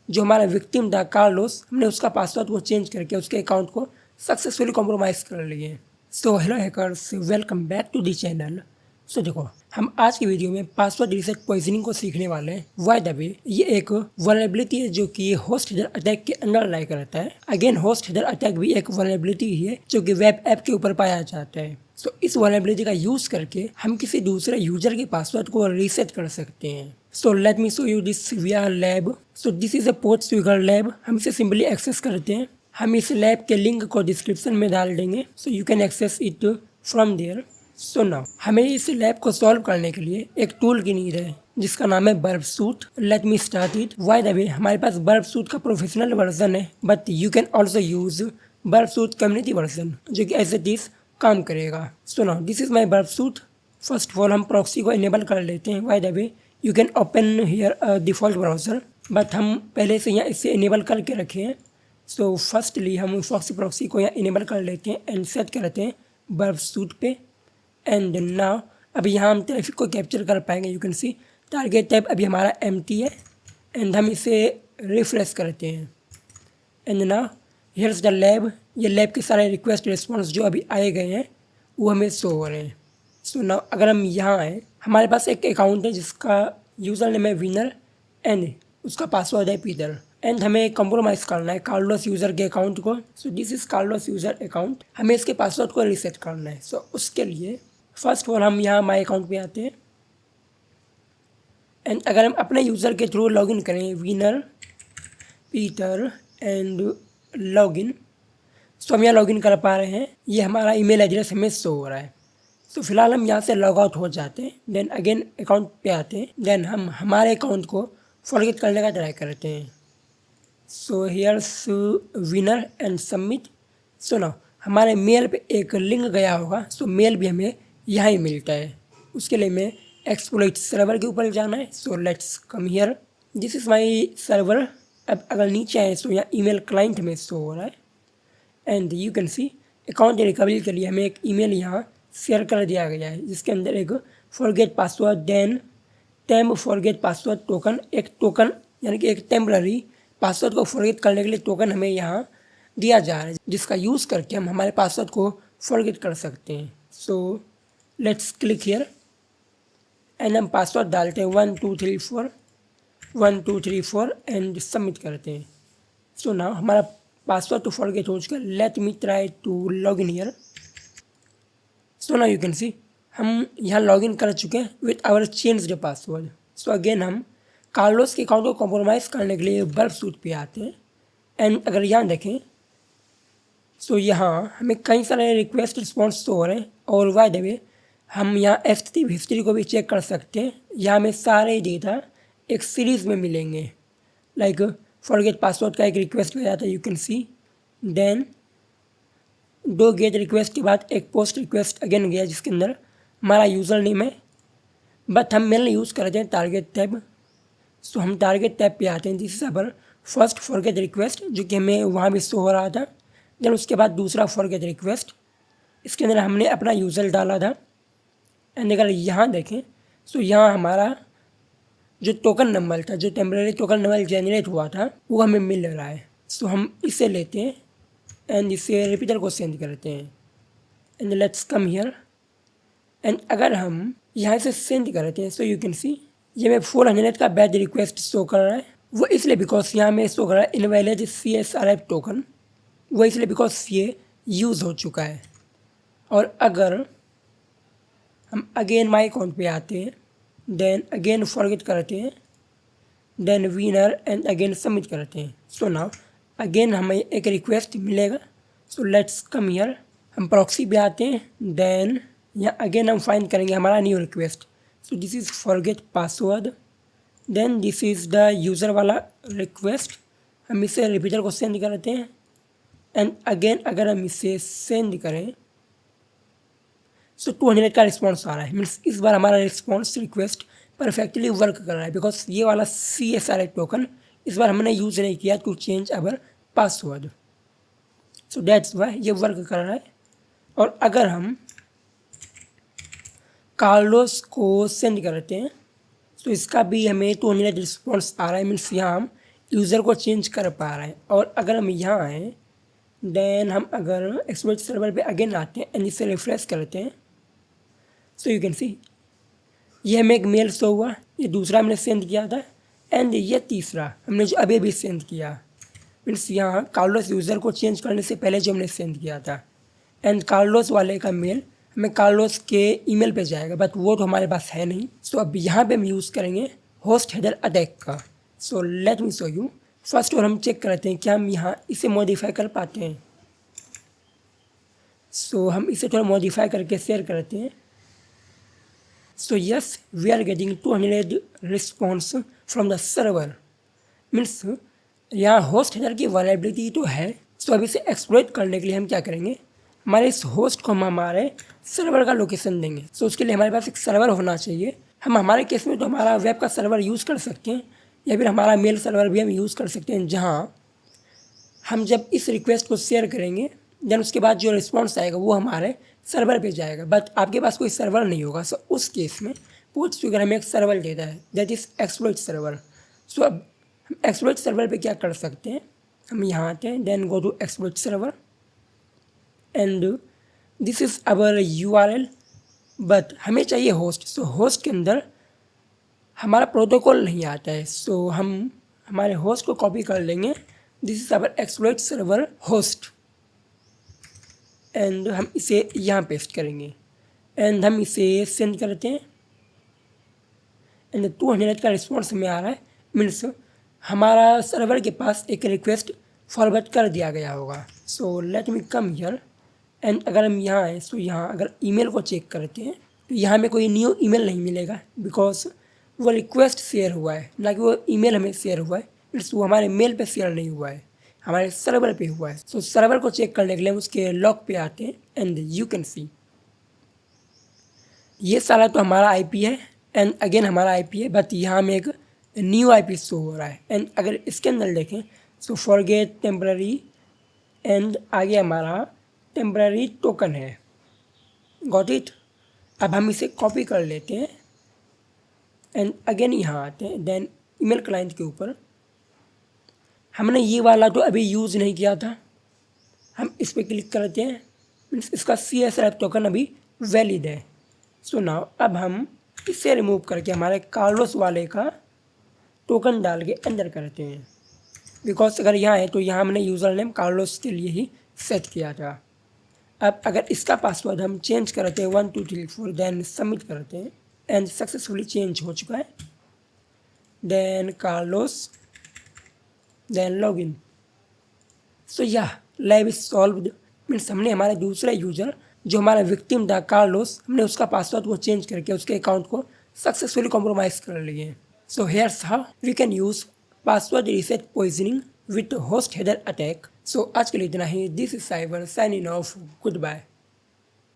जो हमारा विक्टिम था कार्लोस, हमने उसका पासवर्ड को चेंज करके उसके अकाउंट को सक्सेसफुली कॉम्प्रोमाइज़ कर लिए। So hello hackers, welcome back to the channel. So देखो, हम आज की वीडियो में पासवर्ड रीसेट पॉइजनिंग को सीखने वाले हैं। वाई द वे, ये एक वल्नरेबिलिटी है जो कि होस्ट हेडर अटैक के अंडर लाई करता है। अगेन होस्ट हेडर अटैक भी एक वल्नरेबिलिटी ही है जो कि वेब ऐप के ऊपर पाया जाता है। सो इस वल्नरेबिलिटी का यूज करके हम किसी दूसरे यूजर के पासवर्ड को रीसेट कर सकते हैं। So let me show you this VR lab. So this is a post swagger lab. हम इसे सिंपली एक्सेस करते हैं। हम इस लैब के लिंक को डिस्क्रिप्शन में डाल देंगे, so you can access it from there. So now हमें इस लैब को सॉल्व करने के लिए एक टूल की नीड है जिसका नाम है Burp Suite. Let me start it. By the way, हमारे पास बर्ब सूट का प्रोफेशनल वर्जन है, but you can also use Burp Suite community version जो कि एज इट इज काम करेगा। So now this is my Burp Suite. First of all हम proxy को इनेबल कर लेते हैं। By the way, you can open here default browser, but हम पहले से यहाँ इसे इनेबल करके रखे हैं। सो फर्स्टली हम फॉक्सी प्रॉक्सी को यहाँ इनेबल कर लेते हैं एंड सेट करते हैं बर्ब सूट पे। एंड नाउ अभी यहाँ हम ट्रैफिक को कैप्चर कर पाएंगे। You can C target tab अभी हमारा एम्प्टी है एंड हम इसे रिफ्रेश करते हैं। And now here's the lab. ये लैब के सारे रिक्वेस्ट रिस्पॉन्स जो अभी आए गए हैं वो हमें शो हो रहे हैं। सो नाउ अगर हम यहाँ आए, हमारे पास एक अकाउंट है जिसका यूज़र नेम है विनर एंड उसका पासवर्ड है पीटर। एंड हमें कंप्रोमाइज़ करना है कार्लोस यूज़र के अकाउंट को। सो this is Carlos user account. हमें इसके पासवर्ड को रीसेट करना है। सो उसके लिए फर्स्ट ऑफ ऑल हम यहाँ माई अकाउंट पे आते हैं एंड अगर हम अपने यूज़र के थ्रू लॉगिन करें विनर पीटर एंड लॉगिन, सो हम यहाँ लॉगिन कर पा रहे हैं। ये हमारा ईमेल एड्रेस हमें शो हो रहा है। तो फिलहाल हम यहाँ से लॉग आउट हो जाते हैं। देन अगेन अकाउंट पे आते हैं। देन हम हमारे अकाउंट को फॉरगेट करने का ट्राई करते हैं। So here's wiener and submit. So now हमारे मेल पे एक लिंक गया होगा। सो मेल भी हमें यहाँ ही मिलता है। उसके लिए हमें एक्सप्लॉइट सर्वर के ऊपर जाना है। सो let's come here. This is my server. अब अगर नीचे आए तो यहाँ ईमेल क्लाइंट में शो हो रहा है and you can see account recovery के लिए हमें एक ईमेल यहाँ शेयर कर दिया गया है जिसके अंदर एक forget password then temp forget password token, एक टोकन यानी कि एक टेम्पररी पासवर्ड को फॉरगेट करने के लिए टोकन हमें यहाँ दिया जा रहा है जिसका यूज़ करके हम हमारे पासवर्ड को फॉरगेट कर सकते हैं। So let's click here and हम पासवर्ड डालते हैं 1234 एंड सबमिट करते हैं। सो नाउ हमारा पासवर्ड तो फॉरगेट हो चुका है। Let me try to log in here. So now you can see हम यहाँ लॉगिन कर चुके हैं with our change the password. So again हम कार्लोस के अकाउंट को कॉम्प्रोमाइज़ करने के लिए बर्ब सूट पे आते हैं एंड अगर यहाँ देखें सो यहाँ हमें कई सारे रिक्वेस्ट रिस्पॉन्स तो हो रहे हैं। और वाई द वे, हम यहाँ एचटीटीपी हिस्ट्री को भी चेक कर सकते हैं। यहाँ हमें सारे डेटा एक सीरीज़ में मिलेंगे। लाइक फॉरगेट पासवर्ड का एक रिक्वेस्ट गया था, you can see. Then 2 get request के बाद एक पोस्ट रिक्वेस्ट अगेन गया जिसके अंदर हमारा यूज़र नेम है, बट हम मेनली यूज़ करते हैं टारगेट टैब। सो हम टारगेट टैब पे आते हैं। This is our first forget request जो कि हमें वहाँ भी शो हो रहा था। देन उसके बाद दूसरा फॉरगेट रिक्वेस्ट, इसके अंदर हमने अपना यूज़र डाला था। एंड अगर यहाँ देखें सो यहाँ हमारा जो टोकन नंबर था, जो टेम्परेरी टोकन नंबर जनरेट हुआ था वो हमें मिल रहा है। सो हम इसे लेते हैं एंड इसे रिपीटर को सेंड करते हैं and let's come here. And अगर हम यहाँ से सेंड करते हैं सो यू कैन सी ये मैं 400 का बैड रिक्वेस्ट शो कर रहा है। वो इसलिए बिकॉज यहाँ में शो कर रहा है इनवैलिड CSRF टोकन। वो इसलिए बिकॉज ये यूज़ हो चुका है। और अगर हम अगेन माई अकाउंट पे आते हैं, देन अगेन फॉरगेट करते हैं, then winner and again submit करते हैं। सो नाउ अगेन हमें एक रिक्वेस्ट मिलेगा। So let's come here. हम प्रॉक्सी पे आते हैं। देन यहाँ अगेन हम फाइंड करेंगे हमारा new request. So this is forget password. Then this is the user वाला रिक्वेस्ट। हम इसे रिपीटर को सेंड करते हैं एंड अगेन अगर हम इसे सेंड करें सो 200 का रिस्पॉन्स आ रहा है। मीन्स इस बार हमारा रिस्पॉन्स रिक्वेस्ट परफेक्टली वर्क कर रहा है बिकॉज ये वाला CSRF टोकन इस बार हमने यूज़ नहीं किया to change our password. So that's why ये वर्क कर रहा है। और अगर हम कार्लोस को सेंड करते हैं तो इसका भी हमें 200 रिस्पॉन्स आ रहा है। मीन्स यहाँ हम यूज़र को चेंज कर पा रहे हैं। और अगर हम यहाँ आएँ देन हम अगर एक्सप्लॉइट सर्वर पे अगेन आते हैं एंड इसे रिफ्रेश करते हैं, सो यू कैन सी ये हमें एक मेल शो हुआ, ये दूसरा हमने सेंड किया था एंड ये तीसरा हमने जो अभी भी सेंड किया, मीन्स यहाँ कार्लोस यूज़र को चेंज करने से पहले जो हमने सेंड किया था। एंड कार्लोस वाले का मेल हमें कार्लोस के ईमेल पे जाएगा, बट वो तो हमारे पास है नहीं। सो अब यहाँ पे हम यूज़ करेंगे होस्ट हेडर अटैक का। सो let me show you. First और हम चेक करते हैं क्या हम यहाँ इसे मॉडिफाई कर पाते हैं। सो हम इसे थोड़ा मॉडिफाई करके शेयर करते हैं। So yes, we are getting 200 response from the server, means यहाँ होस्ट हेडर की वायलेबिलिटी तो है। सो अब इसे एक्सप्लॉइट करने के लिए हम क्या करेंगे, हमारे इस होस्ट को हम हमारे सर्वर का लोकेशन देंगे। सो उसके लिए हमारे पास एक सर्वर होना चाहिए। हम हमारे केस में तो हमारा वेब का सर्वर यूज़ कर सकते हैं या फिर हमारा मेल सर्वर भी हम यूज़ कर सकते हैं, जहाँ हम जब इस रिक्वेस्ट को शेयर करेंगे देन उसके बाद जो रिस्पॉन्स आएगा वो हमारे सर्वर पे जाएगा। बट आपके पास कोई सर्वर नहीं होगा। सो उस केस में पोस्ट फिगर हमें एक सर्वर देता है, दैट इज़ एक्सप्लॉइट सर्वर। सो अब हम एक्सप्लॉइट सर्वर पे क्या कर सकते हैं, हम यहाँ आते हैं then go to exploit server and this is our URL, but हमें चाहिए होस्ट। सो होस्ट के अंदर हमारा प्रोटोकॉल नहीं आता है। सो हम हमारे होस्ट को कॉपी कर लेंगे, this is our exploit server host and हम इसे यहाँ पेस्ट करेंगे एंड हम इसे सेंड करते हैं एंड 200 का रिस्पॉन्स हमें आ रहा है, मीन्स हमारा सर्वर के पास एक रिक्वेस्ट फॉरवर्ड कर दिया गया होगा। सो let me come here and अगर हम यहाँ आए सो यहाँ अगर ईमेल को चेक करते हैं तो यहाँ में कोई न्यू ईमेल नहीं मिलेगा, बिकॉज वो रिक्वेस्ट शेयर हुआ है, ना कि वो ईमेल हमें शेयर हुआ है। मीन्स वो हमारे मेल पे शेयर नहीं हुआ है, हमारे सर्वर पे हुआ है। सो सर्वर को चेक करने के लिए हम उसके लॉग पे आते हैं एंड यू कैन सी ये सारा तो हमारा IP है एंड अगेन हमारा IP है, बट यहाँ में एक न्यू IP शो हो रहा है। एंड अगर इसके अंदर देखें सो फॉरगेट टेम्पररी एंड आगे हमारा टेम्पररी टोकन है, गॉट इट। अब हम इसे कॉपी कर लेते हैं एंड अगेन यहाँ आते हैं देन ईमेल क्लाइंट के ऊपर। हमने ये वाला तो अभी यूज़ नहीं किया था, हम इस पर क्लिक करते हैं, मीन्स इसका CSRF टोकन अभी वैलिड है। सो नाउ अब हम इसे रिमूव करके हमारे कार्लोस वाले का टोकन डाल के अंदर करते हैं, बिकॉज अगर यहाँ है तो यहाँ हमने यूज़र नेम कार्लोस के लिए ही सेट किया था। अब अगर इसका पासवर्ड हम चेंज करते हैं 1 2 3 4 देन सबमिट करते हैं एंड सक्सेसफुली चेंज हो चुका है, देन कार्लोस देन लॉगिन। सो या लाइव इज सॉल्व्ड, मीन्स हमने हमारे दूसरे यूज़र जो हमारा विक्टिम था कार्लोस, हमने उसका पासवर्ड को चेंज करके उसके अकाउंट को सक्सेसफुली कॉम्प्रोमाइज़ कर लिए। So here's how we can use password reset poisoning with host header attack. So आज के लिए इतना ही। This is cyber signing off, good bye.